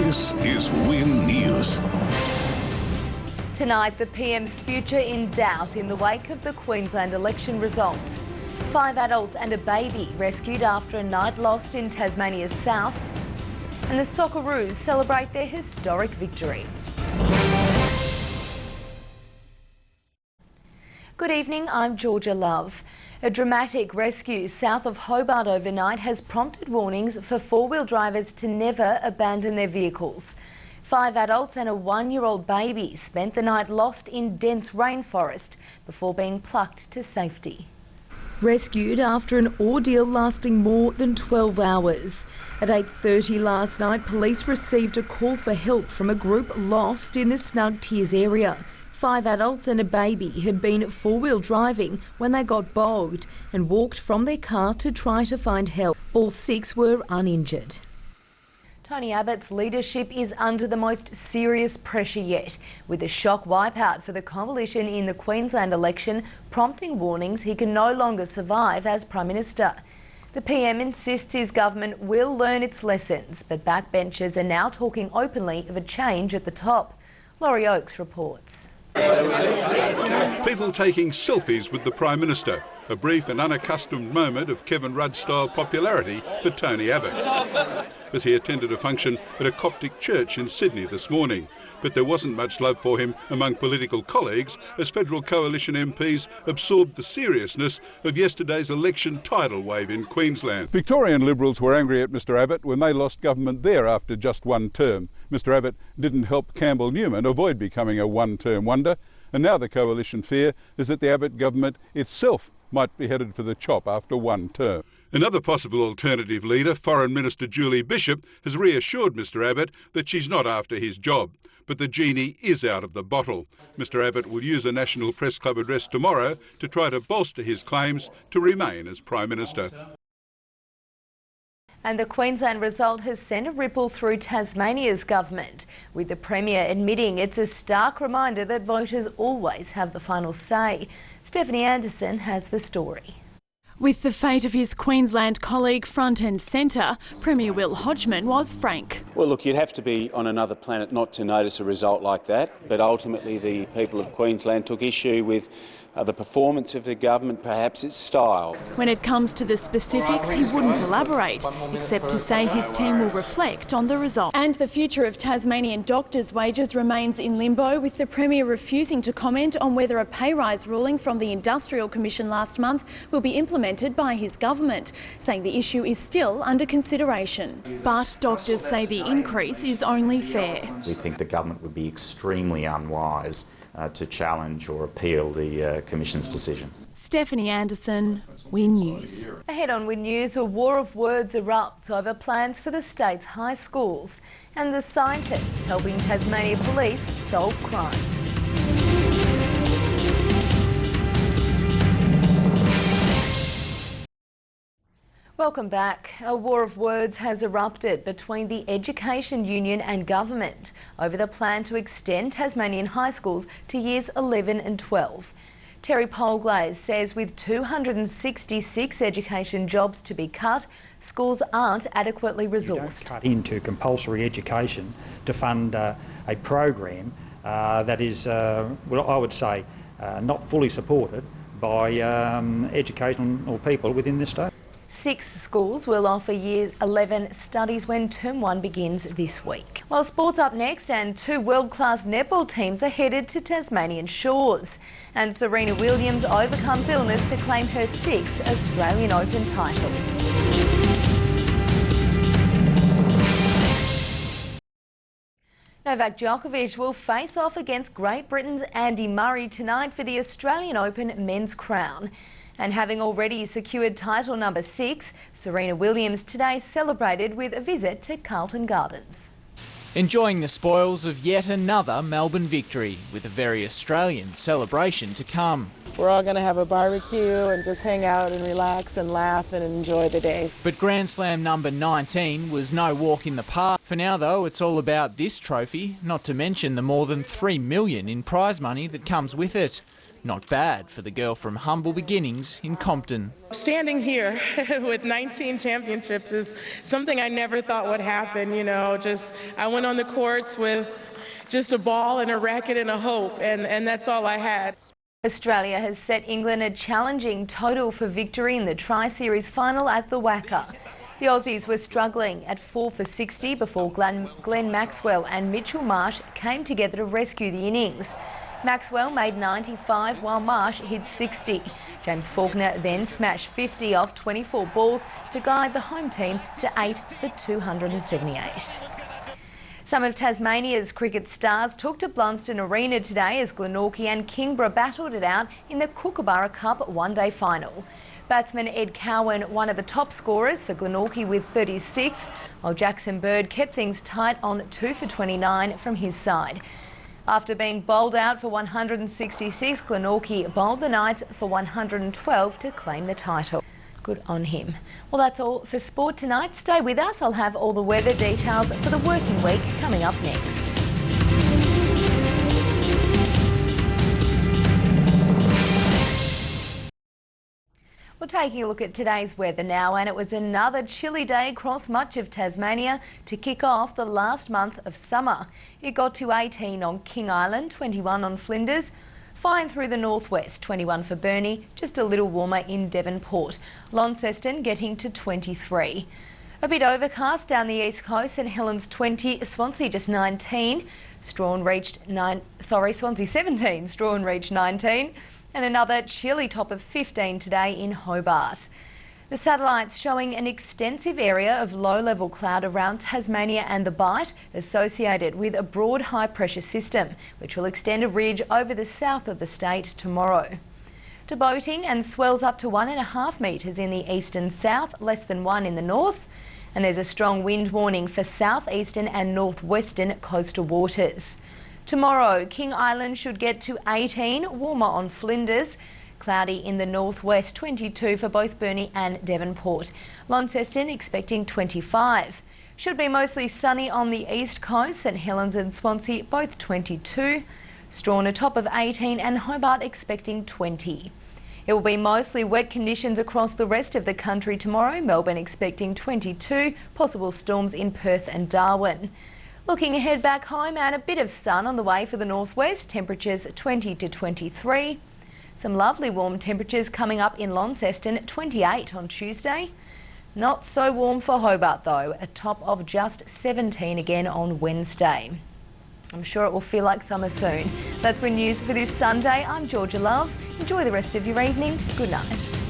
This is Win News. Tonight, the PM's future in doubt in the wake of the Queensland election results. 5 adults and a baby rescued after a night lost in Tasmania's south. And the Socceroos celebrate their historic victory. Good evening, I'm Georgia Love. A dramatic rescue south of Hobart overnight has prompted warnings for four-wheel drivers to never abandon their vehicles. 5 adults and a 1-year-old baby spent the night lost in dense rainforest before being plucked to safety. Rescued after an ordeal lasting more than 12 hours. At 8:30 last night, police received a call for help from a group lost in the Snug Tears area. 5 adults and a baby had been four-wheel driving when they got bogged and walked from their car to try to find help. All 6 were uninjured. Tony Abbott's leadership is under the most serious pressure yet, with the shock wipeout for the coalition in the Queensland election prompting warnings he can no longer survive as Prime Minister. The PM insists his government will learn its lessons, but backbenchers are now talking openly of a change at the top. Laurie Oakes reports. People taking selfies with the Prime Minister, a brief and unaccustomed moment of Kevin Rudd-style popularity for Tony Abbott, as he attended a function at a Coptic church in Sydney this morning. But there wasn't much love for him among political colleagues as federal coalition MPs absorbed the seriousness of yesterday's election tidal wave in Queensland. Victorian Liberals were angry at Mr Abbott when they lost government there after just one term. Mr Abbott didn't help Campbell Newman avoid becoming a one-term wonder, and now the coalition fear is that the Abbott government itself might be headed for the chop after one term. Another possible alternative leader, Foreign Minister Julie Bishop, has reassured Mr Abbott that she's not after his job. But the genie is out of the bottle. Mr Abbott will use a National Press Club address tomorrow to try to bolster his claims to remain as Prime Minister. And the Queensland result has sent a ripple through Tasmania's government, with the Premier admitting it's a stark reminder that voters always have the final say. Stephanie Anderson has the story. With the fate of his Queensland colleague front and centre, Premier Will Hodgman was frank. Well, look, you'd have to be on another planet not to notice a result like that, but ultimately the people of Queensland took issue with the performance of the government, perhaps its style. When it comes to the specifics, he wouldn't elaborate, except to say his team will reflect on the result. And the future of Tasmanian doctors' wages remains in limbo, with the Premier refusing to comment on whether a pay rise ruling from the Industrial Commission last month will be implemented by his government, saying the issue is still under consideration. But doctors say the increase is only fair. We think the government would be extremely unwise to challenge or appeal the Commission's decision. Stephanie Anderson, Win News. Ahead on Win News, a war of words erupts over plans for the state's high schools and the scientists helping Tasmania police solve crimes. Welcome back. A war of words has erupted between the Education Union and government over the plan to extend Tasmanian high schools to years 11 and 12. Terry Polglaze says with 266 education jobs to be cut, schools aren't adequately resourced. You don't cut into compulsory education to fund a program that is, well, I would say, not fully supported by educational people within this state. 6 schools will offer Years 11 studies when Term 1 begins this week. Well, sport's up next, and 2 world-class netball teams are headed to Tasmanian shores. And Serena Williams overcomes illness to claim her 6th Australian Open title. Novak Djokovic will face off against Great Britain's Andy Murray tonight for the Australian Open men's crown. And having already secured title number 6, Serena Williams today celebrated with a visit to Carlton Gardens. Enjoying the spoils of yet another Melbourne victory, with a very Australian celebration to come. We're all going to have a barbecue and just hang out and relax and laugh and enjoy the day. But Grand Slam number 19 was no walk in the park. For now, though, it's all about this trophy, not to mention the more than $3 million in prize money that comes with it. Not bad for the girl from humble beginnings in Compton. Standing here with 19 championships is something I never thought would happen, you know. I went on the courts with just a ball and a racket and a hope, and that's all I had. Australia has set England a challenging total for victory in the Tri-Series final at the WACA. The Aussies were struggling at 4 for 60 before Glenn Maxwell and Mitchell Marsh came together to rescue the innings. Maxwell made 95 while Marsh hit 60. James Faulkner then smashed 50 off 24 balls to guide the home team to 8 for 278. Some of Tasmania's cricket stars took to Blunston Arena today as Glenorchy and Kingborough battled it out in the Kookaburra Cup one-day final. Batsman Ed Cowan, one of the top scorers for Glenorchy with 36, while Jackson Bird kept things tight on 2 for 29 from his side. After being bowled out for 166, Glenorchy bowled the Knights for 112 to claim the title. Good on him. Well, that's all for sport tonight. Stay with us. I'll have all the weather details for the working week coming up next. We're taking a look at today's weather now, and it was another chilly day across much of Tasmania to kick off the last month of summer. It got to 18 on King Island, 21 on Flinders, fine through the northwest, 21 for Burnie, just a little warmer in Devonport. Launceston getting to 23. A bit overcast down the east coast, St Helens 20, Swansea just 19, Swansea 17, Strahan reached 19. And another chilly top of 15 today in Hobart. The satellites showing an extensive area of low-level cloud around Tasmania and the Bight associated with a broad high-pressure system which will extend a ridge over the south of the state tomorrow. To boating and swells up to 1.5 metres in the east and south, less than 1 in the north. And there's a strong wind warning for southeastern and northwestern coastal waters. Tomorrow, King Island should get to 18, warmer on Flinders. Cloudy in the northwest, 22 for both Burnie and Devonport. Launceston expecting 25. Should be mostly sunny on the east coast, St Helens and Swansea both 22. Strahan a top of 18 and Hobart expecting 20. It will be mostly wet conditions across the rest of the country tomorrow. Melbourne expecting 22, possible storms in Perth and Darwin. Looking ahead back home, and a bit of sun on the way for the northwest, temperatures 20 to 23. Some lovely warm temperatures coming up in Launceston, 28 on Tuesday. Not so warm for Hobart though, a top of just 17 again on Wednesday. I'm sure it will feel like summer soon. That's Win News for this Sunday. I'm Georgia Love. Enjoy the rest of your evening. Good night.